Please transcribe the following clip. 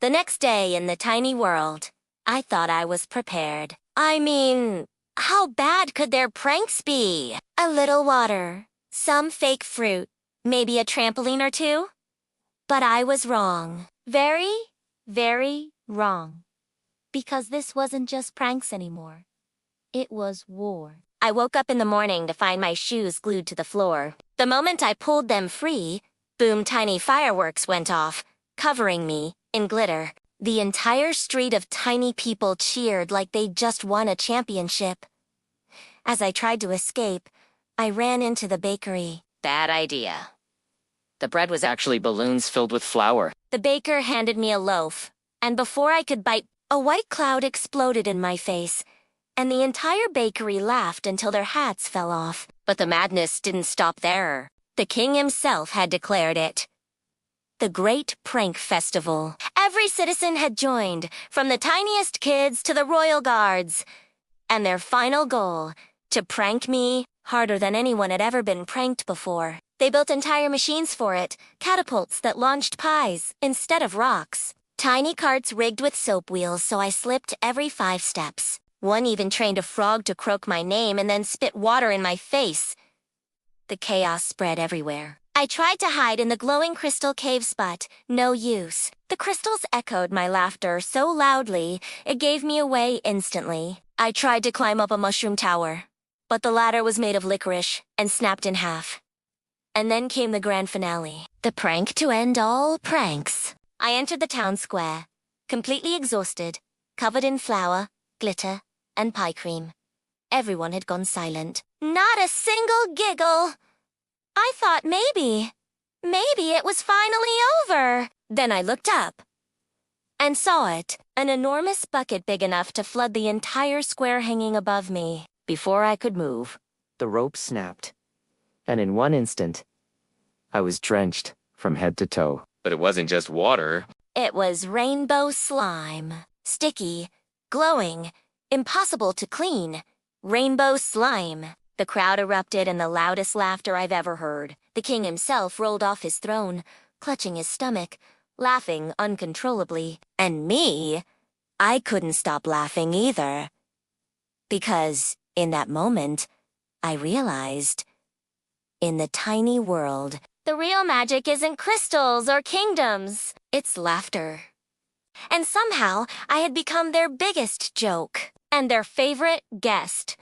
The next day in the tiny world, I thought I was prepared. I mean, how bad could their pranks be? A little water, some fake fruit, maybe a trampoline or two? But I was wrong. Very, very wrong. Because this wasn't just pranks anymore. It was war. I woke up in the morning to find my shoes glued to the floor. The moment I pulled them free, boom, tiny fireworks went off, covering me in glitter. The entire street of tiny people cheered like they'd just won a championship. As I tried to escape, I ran into the bakery. Bad idea. The bread was actually balloons filled with flour. The baker handed me a loaf, and before I could bite, a white cloud exploded in my face, and the entire bakery laughed until their hats fell off. But the madness didn't stop there. The king himself had declared it. The Great Prank Festival. Every citizen had joined, from the tiniest kids to the royal guards. And their final goal, to prank me harder than anyone had ever been pranked before. They built entire machines for it, catapults that launched pies instead of rocks. Tiny carts rigged with soap wheels so I slipped every 5 steps. One even trained a frog to croak my name and then spit water in my face. The chaos spread everywhere. I tried to hide in the glowing crystal cave spot. No use. The crystals echoed my laughter so loudly, it gave me away instantly. I tried to climb up a mushroom tower, but the ladder was made of licorice and snapped in half. And then came the grand finale. The prank to end all pranks. I entered the town square, completely exhausted, covered in flour, glitter, and pie cream. Everyone had gone silent. Not a single giggle. I thought maybe it was finally over. Then I looked up and saw it, an enormous bucket big enough to flood the entire square hanging above me. Before I could move, the rope snapped. And in one instant, I was drenched from head to toe. But it wasn't just water. It was rainbow slime. Sticky, glowing, impossible to clean. Rainbow slime. The crowd erupted in the loudest laughter I've ever heard. The king himself rolled off his throne, clutching his stomach, laughing uncontrollably. And me, I couldn't stop laughing either. Because, in that moment, I realized, in the tiny world, the real magic isn't crystals or kingdoms. It's laughter. And somehow, I had become their biggest joke and their favorite guest.